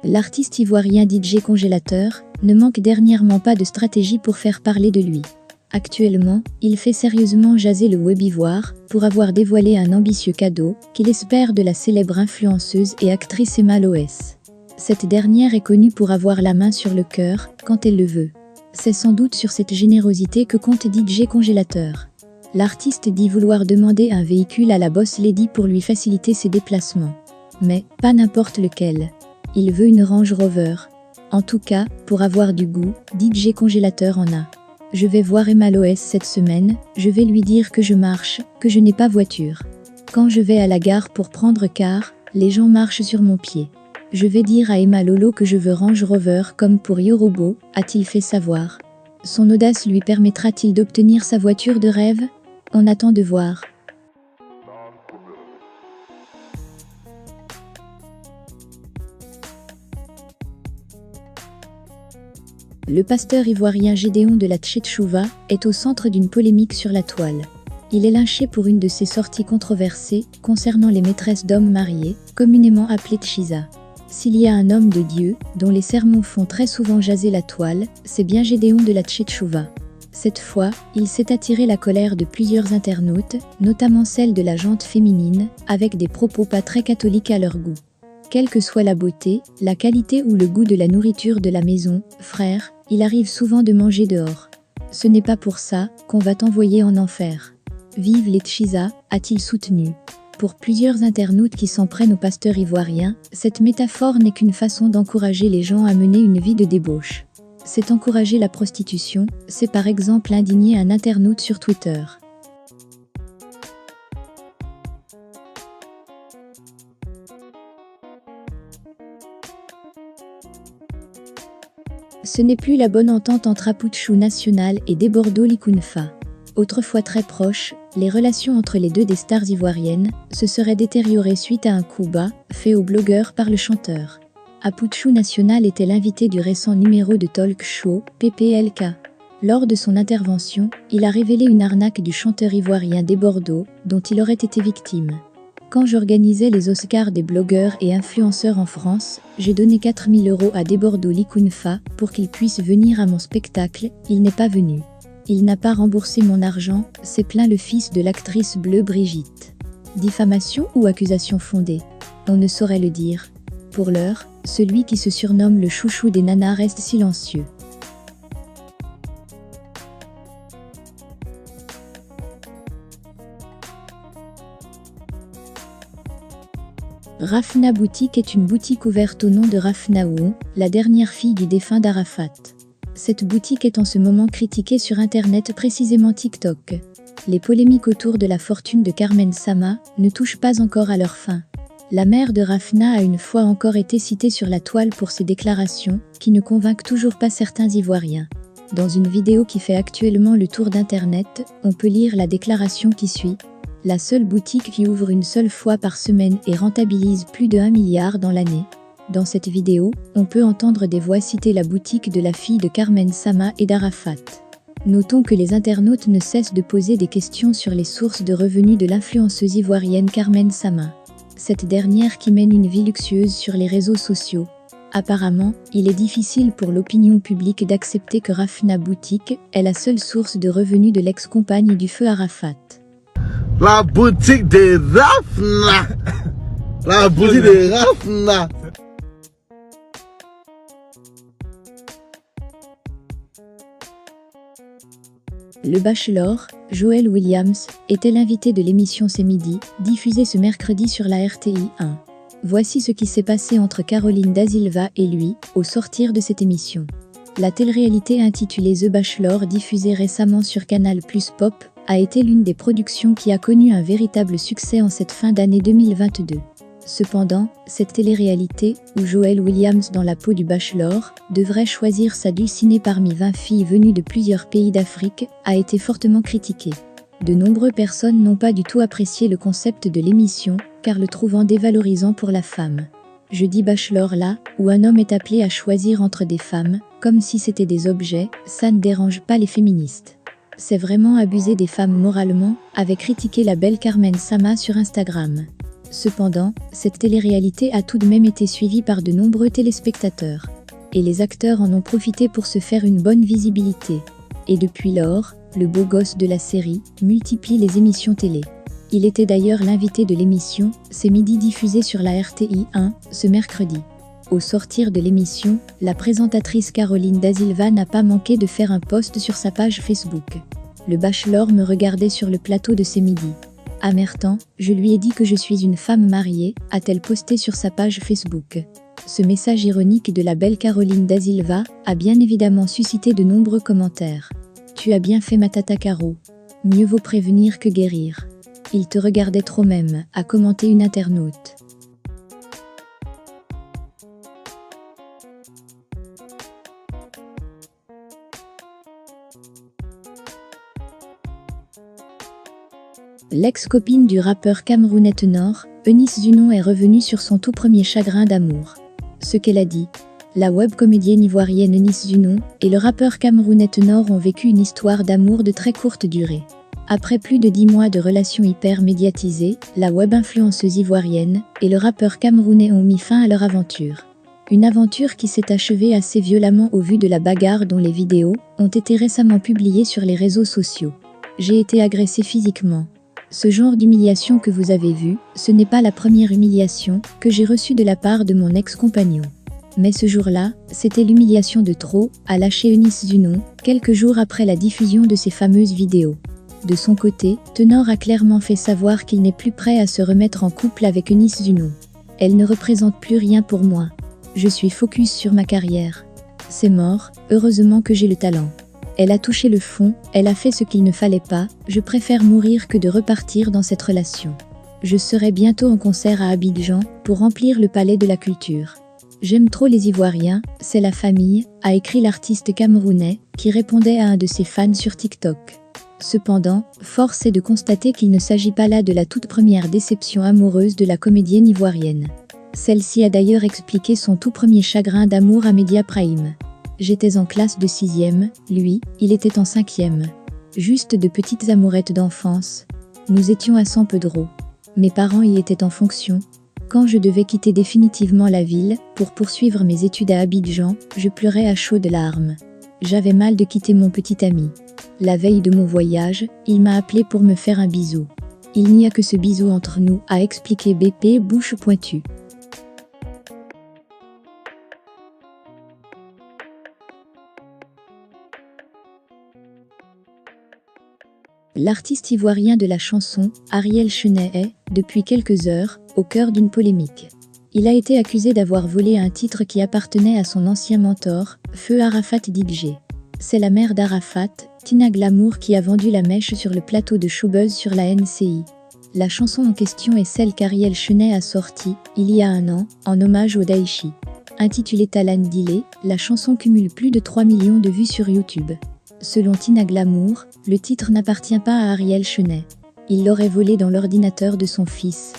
L'artiste ivoirien DJ Congélateur ne manque dernièrement pas de stratégie pour faire parler de lui. Actuellement, il fait sérieusement jaser le web ivoire pour avoir dévoilé un ambitieux cadeau qu'il espère de la célèbre influenceuse et actrice Emma Loès. Cette dernière est connue pour avoir la main sur le cœur quand elle le veut. C'est sans doute sur cette générosité que compte DJ Congélateur. L'artiste dit vouloir demander un véhicule à la boss lady pour lui faciliter ses déplacements. Mais pas n'importe lequel. Il veut une Range Rover. En tout cas, pour avoir du goût, DJ Congélateur en a. Je vais voir Emma Loès cette semaine, je vais lui dire que je marche, que je n'ai pas voiture. Quand je vais à la gare pour prendre car, les gens marchent sur mon pied. Je vais dire à Emma Lolo que je veux Range Rover comme pour Yorobo, a-t-il fait savoir. Son audace lui permettra-t-il d'obtenir sa voiture de rêve? On attend de voir. Le pasteur ivoirien Gédéon de la Tchétchouva est au centre d'une polémique sur la toile. Il est lynché pour une de ses sorties controversées concernant les maîtresses d'hommes mariés, communément appelées tchiza. S'il y a un homme de Dieu, dont les sermons font très souvent jaser la toile, c'est bien Gédéon de la Tchétchouva. Cette fois, il s'est attiré la colère de plusieurs internautes, notamment celle de la gente féminine, avec des propos pas très catholiques à leur goût. Quelle que soit la beauté, la qualité ou le goût de la nourriture de la maison, frère, il arrive souvent de manger dehors. Ce n'est pas pour ça qu'on va t'envoyer en enfer. Vive les tchiza, a-t-il soutenu. Pour plusieurs internautes qui s'en prennent au pasteur ivoirien, cette métaphore n'est qu'une façon d'encourager les gens à mener une vie de débauche. C'est encourager la prostitution, c'est par exemple indigner un internaute sur Twitter. Ce n'est plus la bonne entente entre Aputchou National et Desbordeaux Likunfa. Autrefois très proches, les relations entre les deux des stars ivoiriennes se seraient détériorées suite à un coup bas fait au blogueur par le chanteur. Aputchou National était l'invité du récent numéro de talk show PPLK. Lors de son intervention, il a révélé une arnaque du chanteur ivoirien Desbordeaux dont il aurait été victime. Quand j'organisais les Oscars des blogueurs et influenceurs en France, j'ai donné 4 000 € à Desbordeaux Likunfa pour qu'il puisse venir à mon spectacle, il n'est pas venu. Il n'a pas remboursé mon argent, s'est plaint le fils de l'actrice bleue Brigitte. Diffamation ou accusation fondée? On ne saurait le dire. Pour l'heure, celui qui se surnomme le chouchou des nanas reste silencieux. Rafna Boutique est une boutique ouverte au nom de Rafna Ouon, la dernière fille du défunt d'Arafat. Cette boutique est en ce moment critiquée sur internet, précisément TikTok. Les polémiques autour de la fortune de Carmen Sama ne touchent pas encore à leur fin. La mère de Rafna a une fois encore été citée sur la toile pour ses déclarations, qui ne convainquent toujours pas certains Ivoiriens. Dans une vidéo qui fait actuellement le tour d'internet, on peut lire la déclaration qui suit. La seule boutique qui ouvre une seule fois par semaine et rentabilise plus de 1 milliard dans l'année. Dans cette vidéo, on peut entendre des voix citer la boutique de la fille de Carmen Sama et d'Arafat. Notons que les internautes ne cessent de poser des questions sur les sources de revenus de l'influenceuse ivoirienne Carmen Sama. Cette dernière qui mène une vie luxueuse sur les réseaux sociaux. Apparemment, il est difficile pour l'opinion publique d'accepter que Rafna Boutique est la seule source de revenus de l'ex-compagne du feu Arafat. La boutique de Rafna. La boutique de Rafna. Le bachelor, Joël Williams, était l'invité de l'émission C'est Midi, diffusée ce mercredi sur la RTI 1. Voici ce qui s'est passé entre Caroline Da Silva et lui, au sortir de cette émission. La télé-réalité intitulée The Bachelor, diffusée récemment sur Canal+ Pop, a été l'une des productions qui a connu un véritable succès en cette fin d'année 2022. Cependant, cette télé-réalité, où Joël Williams dans la peau du bachelor, devrait choisir sa dulcinée parmi 20 filles venues de plusieurs pays d'Afrique, a été fortement critiquée. De nombreuses personnes n'ont pas du tout apprécié le concept de l'émission, car le trouvant dévalorisant pour la femme. Je dis bachelor là, où un homme est appelé à choisir entre des femmes, comme si c'était des objets, ça ne dérange pas les féministes. C'est vraiment abuser des femmes moralement, avait critiqué la belle Carmen Sama sur Instagram. Cependant, cette télé-réalité a tout de même été suivie par de nombreux téléspectateurs. Et les acteurs en ont profité pour se faire une bonne visibilité. Et depuis lors, le beau gosse de la série multiplie les émissions télé. Il était d'ailleurs l'invité de l'émission C'est Midi diffusée sur la RTI 1 ce mercredi. Au sortir de l'émission, la présentatrice Caroline Da Silva n'a pas manqué de faire un post sur sa page Facebook. Le bachelor me regardait sur le plateau de C'est Midi. Amertant, je lui ai dit que je suis une femme mariée, a-t-elle posté sur sa page Facebook. Ce message ironique de la belle Caroline Da Silva a bien évidemment suscité de nombreux commentaires. Tu as bien fait ma tata Caro. Mieux vaut prévenir que guérir. Il te regardait trop même, a commenté une internaute. L'ex-copine du rappeur camerounais Tenor, Eunice Zunon est revenue sur son tout premier chagrin d'amour. Ce qu'elle a dit. La web-comédienne ivoirienne Eunice Zunon et le rappeur camerounais Tenor ont vécu une histoire d'amour de très courte durée. Après plus de 10 mois de relations hyper médiatisées, la web-influenceuse ivoirienne et le rappeur camerounais ont mis fin à leur aventure. Une aventure qui s'est achevée assez violemment au vu de la bagarre dont les vidéos ont été récemment publiées sur les réseaux sociaux. J'ai été agressée physiquement. Ce genre d'humiliation que vous avez vu, ce n'est pas la première humiliation que j'ai reçue de la part de mon ex-compagnon. Mais ce jour-là, c'était l'humiliation de trop, a lâché Eunice Zunon, quelques jours après la diffusion de ces fameuses vidéos. De son côté, Tenor a clairement fait savoir qu'il n'est plus prêt à se remettre en couple avec Eunice Zunon. Elle ne représente plus rien pour moi. Je suis focus sur ma carrière. C'est mort, heureusement que j'ai le talent. Elle a touché le fond, elle a fait ce qu'il ne fallait pas, je préfère mourir que de repartir dans cette relation. Je serai bientôt en concert à Abidjan, pour remplir le palais de la culture. J'aime trop les Ivoiriens, c'est la famille, a écrit l'artiste camerounais, qui répondait à un de ses fans sur TikTok. Cependant, force est de constater qu'il ne s'agit pas là de la toute première déception amoureuse de la comédienne ivoirienne. Celle-ci a d'ailleurs expliqué son tout premier chagrin d'amour à Media Prime. J'étais en classe de 6e, lui, il était en 5e. Juste de petites amourettes d'enfance. Nous étions à 100 peu drôles. Mes parents y étaient en fonction. Quand je devais quitter définitivement la ville, pour poursuivre mes études à Abidjan, je pleurais à chaudes larmes. J'avais mal de quitter mon petit ami. La veille de mon voyage, il m'a appelé pour me faire un bisou. Il n'y a que ce bisou entre nous, a expliqué BP bouche pointue. L'artiste ivoirien de la chanson, Ariel Chenet est, depuis quelques heures, au cœur d'une polémique. Il a été accusé d'avoir volé un titre qui appartenait à son ancien mentor, Feu Arafat DJ. C'est la mère d'Arafat, Tina Glamour qui a vendu la mèche sur le plateau de Showbuzz sur la NCI. La chanson en question est celle qu'Ariel Chenet a sortie, il y a un an, en hommage au Daïchi. Intitulée Talan Dile, la chanson cumule plus de 3 millions de vues sur YouTube. Selon Tina Glamour, le titre n'appartient pas à Ariel Chenet. Il l'aurait volé dans l'ordinateur de son fils.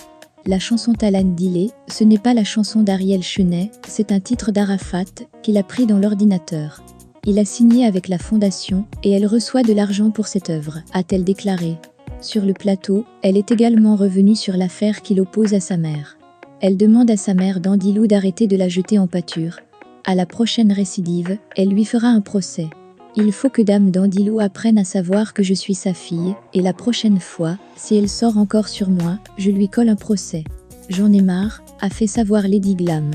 La chanson Talan Dile, ce n'est pas la chanson d'Ariel Chenet, c'est un titre d'Arafat, qu'il a pris dans l'ordinateur. Il a signé avec la fondation, et elle reçoit de l'argent pour cette œuvre, a-t-elle déclaré. Sur le plateau, elle est également revenue sur l'affaire qui l'oppose à sa mère. Elle demande à sa mère Dandilou d'arrêter de la jeter en pâture. À la prochaine récidive, elle lui fera un procès. Il faut que Dame Dandilou apprenne à savoir que je suis sa fille, et la prochaine fois, si elle sort encore sur moi, je lui colle un procès. J'en ai marre, a fait savoir Lady Glam.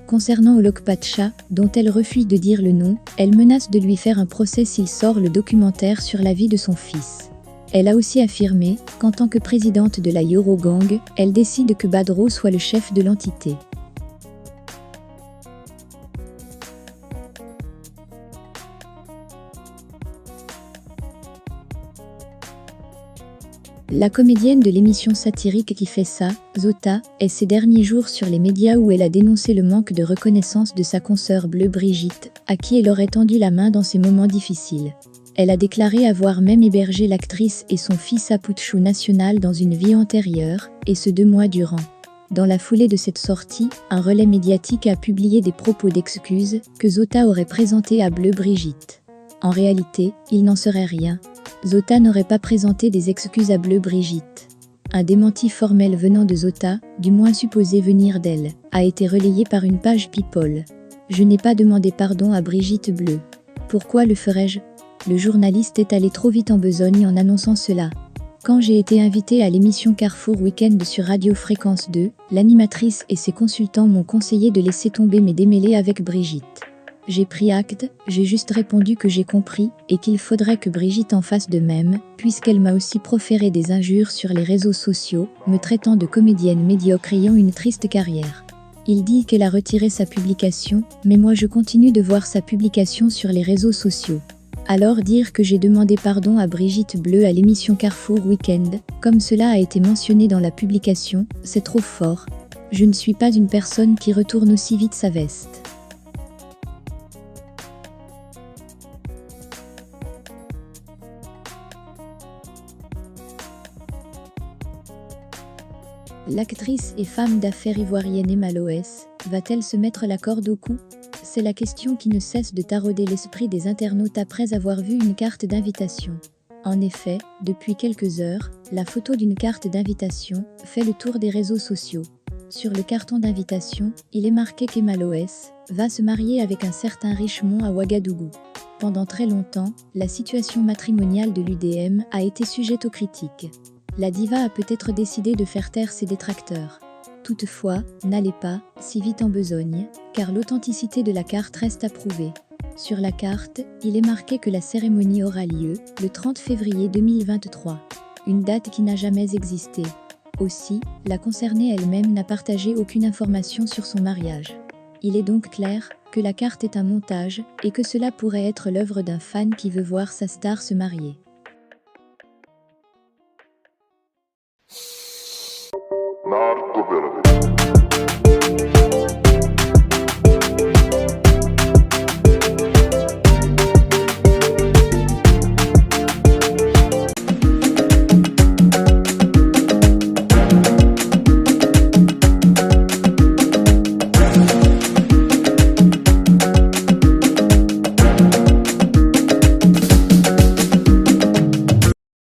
Concernant Olok Pacha, dont elle refuse de dire le nom, elle menace de lui faire un procès s'il sort le documentaire sur la vie de son fils. Elle a aussi affirmé qu'en tant que présidente de la Eurogang, elle décide que Badro soit le chef de l'entité. La comédienne de l'émission satirique Qui fait ça, Zota, est ces derniers jours sur les médias où elle a dénoncé le manque de reconnaissance de sa consoeur bleue Brigitte, à qui elle aurait tendu la main dans ces moments difficiles. Elle a déclaré avoir même hébergé l'actrice et son fils à Poutchou National dans une vie antérieure, et ce 2 mois durant. Dans la foulée de cette sortie, un relais médiatique a publié des propos d'excuses que Zota aurait présentés à Bleu Brigitte. En réalité, il n'en serait rien. Zota n'aurait pas présenté des excuses à Bleu Brigitte. Un démenti formel venant de Zota, du moins supposé venir d'elle, a été relayé par une page People. Je n'ai pas demandé pardon à Brigitte Bleu. Pourquoi le ferais-je? Le journaliste est allé trop vite en besogne en annonçant cela. Quand j'ai été invitée à l'émission Carrefour Week-end sur Radio Fréquence 2, l'animatrice et ses consultants m'ont conseillé de laisser tomber mes démêlés avec Brigitte. J'ai pris acte, j'ai juste répondu que j'ai compris, et qu'il faudrait que Brigitte en fasse de même, puisqu'elle m'a aussi proféré des injures sur les réseaux sociaux, me traitant de comédienne médiocre ayant une triste carrière. Il dit qu'elle a retiré sa publication, mais moi je continue de voir sa publication sur les réseaux sociaux. Alors dire que j'ai demandé pardon à Brigitte Bleu à l'émission Carrefour Week-end, comme cela a été mentionné dans la publication, c'est trop fort. Je ne suis pas une personne qui retourne aussi vite sa veste. L'actrice et femme d'affaires ivoirienne Emma Loès va-t-elle se mettre la corde au cou? C'est la question qui ne cesse de tarauder l'esprit des internautes après avoir vu une carte d'invitation. En effet, depuis quelques heures, la photo d'une carte d'invitation fait le tour des réseaux sociaux. Sur le carton d'invitation, il est marqué qu'Emma Loès va se marier avec un certain Richemont à Ouagadougou. Pendant très longtemps, la situation matrimoniale de l'UDM a été sujette aux critiques. La diva a peut-être décidé de faire taire ses détracteurs. Toutefois, n'allez pas si vite en besogne, car l'authenticité de la carte reste à prouver. Sur la carte, il est marqué que la cérémonie aura lieu le 30 février 2023, une date qui n'a jamais existé. Aussi, la concernée elle-même n'a partagé aucune information sur son mariage. Il est donc clair que la carte est un montage et que cela pourrait être l'œuvre d'un fan qui veut voir sa star se marier. Not developed.